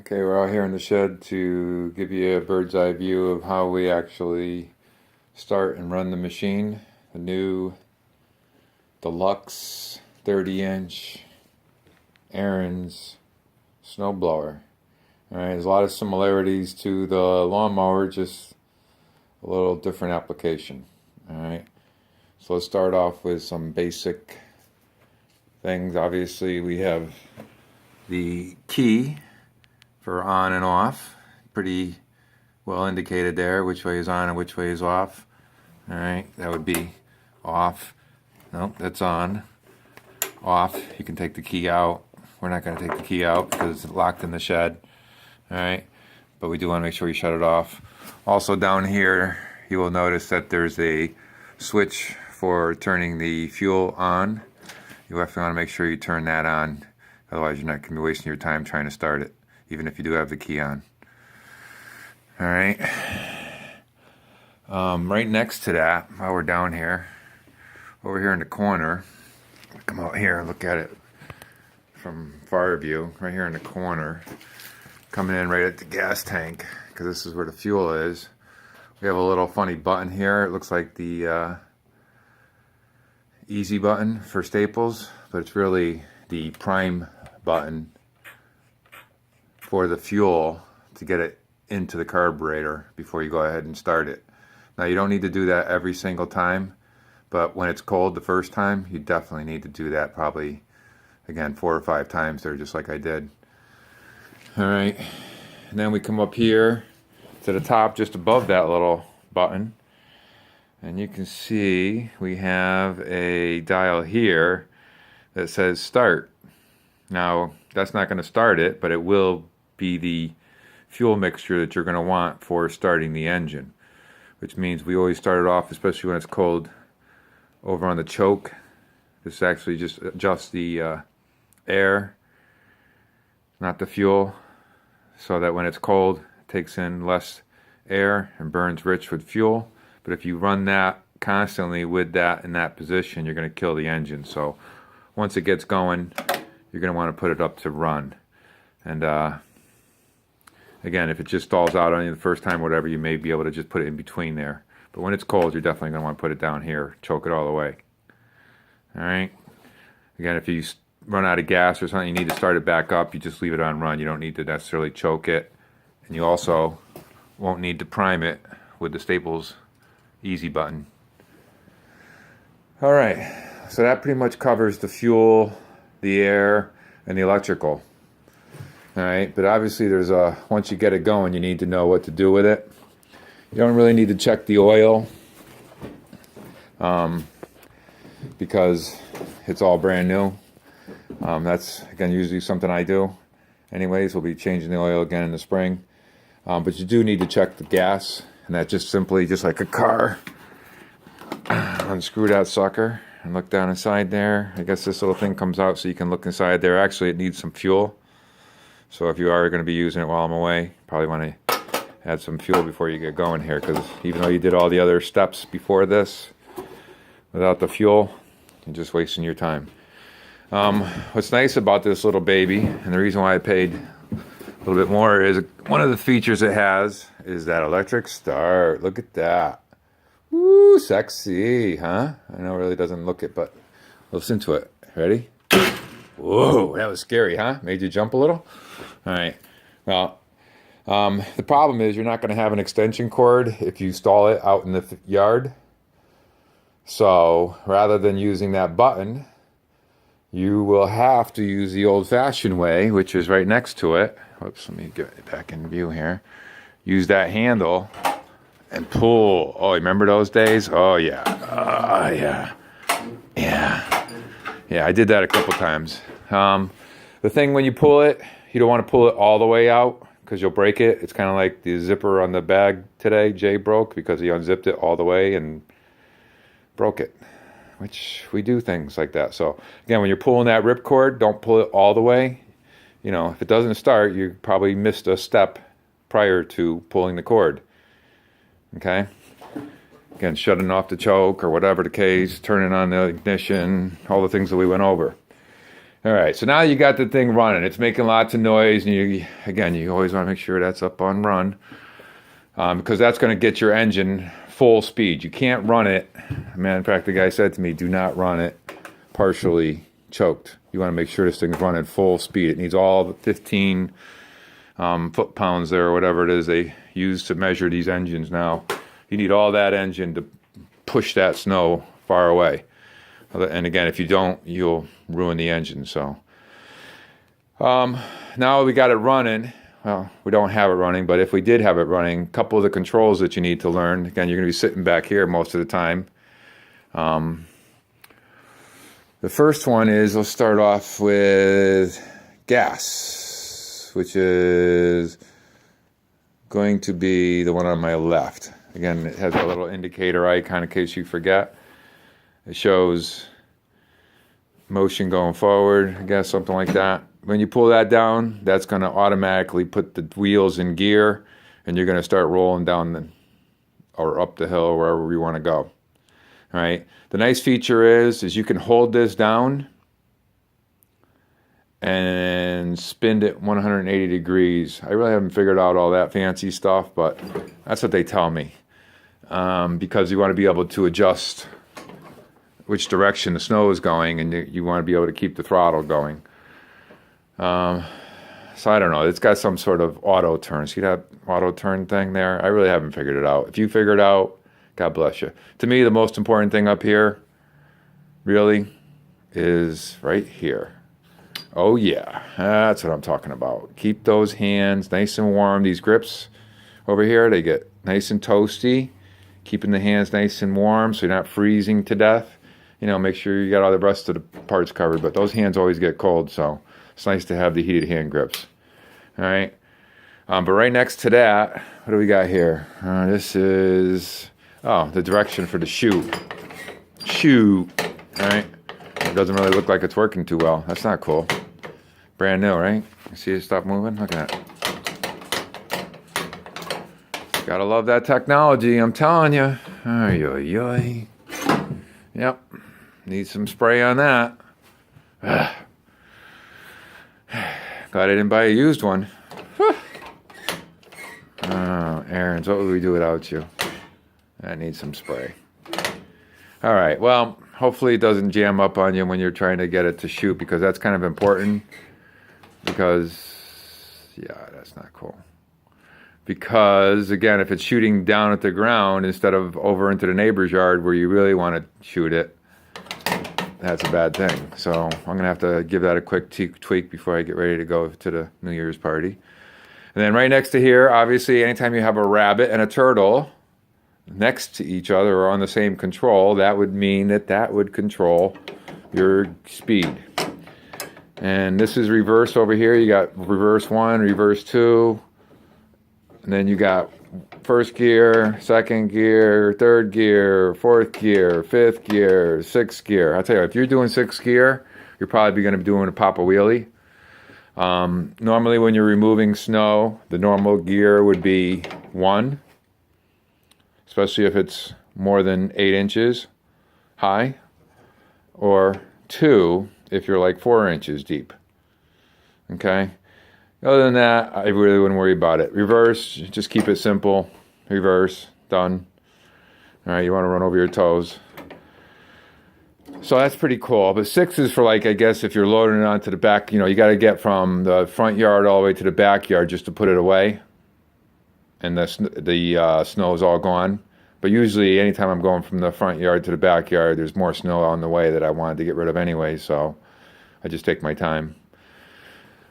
Okay, we're out here in the shed to give you a bird's eye view of how we actually start and run the machine. The new Deluxe 30-inch Ariens snowblower. Alright, there's a lot of similarities to the lawnmower, just a little different application. Alright, so let's start off with some basic things. Obviously, we have the key for on and off, pretty well indicated there, which way is on and which way is off. All right, that would be off. Nope, that's on. Off, you can take the key out. We're not going to take the key out because it's locked in the shed. All right, but we do want to make sure you shut it off. Also down here, you will notice that there's a switch for turning the fuel on. You definitely want to make sure you turn that on, otherwise you're not going to be wasting your time trying to start it, even if you do have the key on. All right. Right next to that, while we're down here, over here in the corner, come out here and look at it from far view. Right here in the corner, coming in right at the gas tank, because this is where the fuel is. We have a little funny button here. It looks like the easy button for staples, but it's really the prime button for the fuel to get it into the carburetor before you go ahead and start it. Now, you don't need to do that every single time, but when it's cold the first time, you definitely need to do that, probably again 4 or 5 times there, just like I did. All right, and then we come up here to the top just above that little button, and you can see we have a dial here that says start. Now, that's not going to start it, but it will be the fuel mixture that you're going to want for starting the engine, which means we always start it off, especially when it's cold, over on the choke. This actually just adjusts the air, not the fuel, so that when it's cold, it takes in less air and burns rich with fuel. But if you run that constantly with that in that position, you're going to kill the engine. So once it gets going, you're going to want to put it up to run. And again, if it just stalls out on you the first time, whatever, you may be able to just put it in between there. But when it's cold, you're definitely going to want to put it down here, choke it all the way. All right. Again, if you run out of gas or something, you need to start it back up, you just leave it on run. You don't need to necessarily choke it. And you also won't need to prime it with the Staples easy button. All right. So that pretty much covers the fuel, the air, and the electrical. All right, but obviously once you get it going, you need to know what to do with it. You don't really need to check the oil because it's all brand new. That's, again, usually something I do. Anyways, we'll be changing the oil again in the spring. But you do need to check the gas, and that just simply, just like a car, unscrew that sucker and look down inside there. I guess this little thing comes out so you can look inside there. Actually, it needs some fuel. So if you are going to be using it while I'm away, probably want to add some fuel before you get going here, because even though you did all the other steps before this, without the fuel, you're just wasting your time. What's nice about this little baby, and the reason why I paid a little bit more, is one of the features it has is that electric start. Look at that. Woo, sexy, huh? I know it really doesn't look it, but listen to it. Ready? Whoa, that was scary, huh? Made you jump a little? All right. Well, the problem is you're not going to have an extension cord if you stall it out in the yard. So rather than using that button, you will have to use the old-fashioned way, which is right next to it. Whoops, let me get it back in view here. Use that handle and pull. Oh, remember those days? Oh, yeah. Oh, yeah. Yeah. Yeah, I did that a couple times. The thing when you pull it, you don't want to pull it all the way out because you'll break it. It's kind of like the zipper on the bag today. Jay broke because he unzipped it all the way and broke it, which we do things like that. So again, when you're pulling that ripcord, don't pull it all the way. You know, if it doesn't start, you probably missed a step prior to pulling the cord. Okay? Again, shutting off the choke or whatever the case, turning on the ignition, all the things that we went over. All right, so now you got the thing running. It's making lots of noise, and you always want to make sure that's up on run, because that's going to get your engine full speed. You can't run it. Man, in fact, the guy said to me, do not run it partially choked. You want to make sure this thing's running full speed. It needs all the 15 foot-pounds there, or whatever it is they use to measure these engines now. You need all that engine to push that snow far away. And again, if you don't, you'll ruin the engine. So now we got it running. Well, we don't have it running, but if we did have it running, a couple of the controls that you need to learn. Again, you're going to be sitting back here most of the time. The first one is, let's start off with gas, which is going to be the one on my left. Again, it has a little indicator icon in case you forget. It shows motion going forward, I guess, something like that. When you pull that down, that's going to automatically put the wheels in gear, and you're going to start rolling down or up the hill, wherever you want to go. All right. The nice feature is you can hold this down and spin it 180 degrees. I really haven't figured out all that fancy stuff, but that's what they tell me. Because you want to be able to adjust which direction the snow is going, and you want to be able to keep the throttle going. So I don't know. It's got some sort of auto turn. See that auto turn thing there? I really haven't figured it out. If you figure it out, God bless you. To me, the most important thing up here, really, is right here. Oh yeah, that's what I'm talking about. Keep those hands nice and warm. These grips over here, they get nice and toasty. Keeping the hands nice and warm so you're not freezing to death. You know, make sure you got all the rest of the parts covered, but those hands always get cold, so it's nice to have the heated hand grips. All right. But right next to that, what do we got here? This is, the direction for the shoe. Shoe. All right. It doesn't really look like it's working too well. That's not cool. Brand new, right? You see it stop moving? Look at that. Gotta love that technology, I'm telling you. Ay, ay, ay. Yep. Need some spray on that. Glad I didn't buy a used one. Oh, Ariens, what would we do without you? I need some spray. All right, well, hopefully it doesn't jam up on you when you're trying to get it to shoot, because that's kind of important. Because, yeah, that's not cool. Because, again, if it's shooting down at the ground instead of over into the neighbor's yard where you really want to shoot it, that's a bad thing. So I'm going to have to give that a quick tweak before I get ready to go to the New Year's party. And then right next to here, obviously, anytime you have a rabbit and a turtle next to each other or on the same control, that would mean that would control your speed. And this is reverse over here. You got reverse 1, reverse 2. And then you got first gear, second gear, third gear, fourth gear, fifth gear, sixth gear. I'll tell you, if you're doing sixth gear, you're probably going to be doing a pop a wheelie. Normally when you're removing snow, the normal gear would be 1, especially if it's more than 8 inches high, or 2 if you're like 4 inches deep. Okay? Other than that, I really wouldn't worry about it. Reverse, just keep it simple. Reverse, done. All right, you want to run over your toes. So that's pretty cool. But 6 is for, like, I guess if you're loading it onto the back, you know, you got to get from the front yard all the way to the backyard just to put it away. And the snow is all gone. But usually anytime I'm going from the front yard to the backyard, there's more snow on the way that I wanted to get rid of anyway. So I just take my time.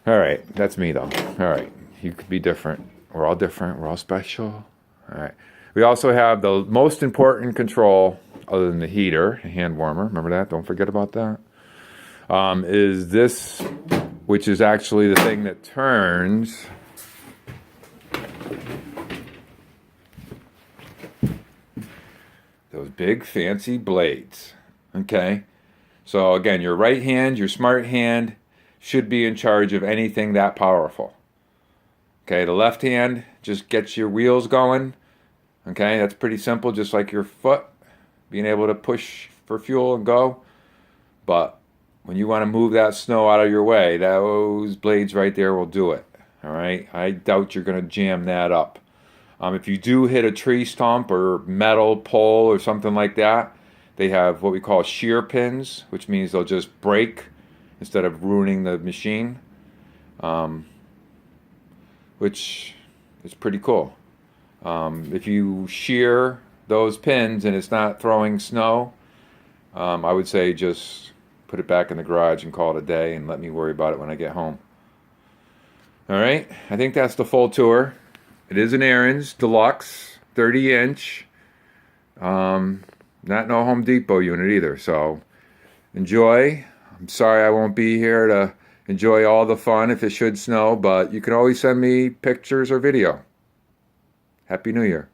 All right, that's me though. All right, you could be different. We're all different. We're all special. All right. We also have the most important control, other than the heater, a hand warmer. Remember that? Don't forget about that. Is this, which is actually the thing that turns those big fancy blades. Okay. So again, your right hand, your smart hand, should be in charge of anything that powerful. Okay, the left hand just gets your wheels going. Okay, that's pretty simple, just like your foot, being able to push for fuel and go. But when you want to move that snow out of your way, those blades right there will do it. All right, I doubt you're going to jam that up. If you do hit a tree stump or metal pole or something like that, they have what we call shear pins, which means they'll just break instead of ruining the machine, which is pretty cool. If you shear those pins and it's not throwing snow, I would say just put it back in the garage and call it a day and let me worry about it when I get home. All right, I think that's the full tour. It is an Ariens Delux, 30-inch. Not no Home Depot unit either, so enjoy. I'm sorry I won't be here to enjoy all the fun if it should snow, but you can always send me pictures or video. Happy New Year.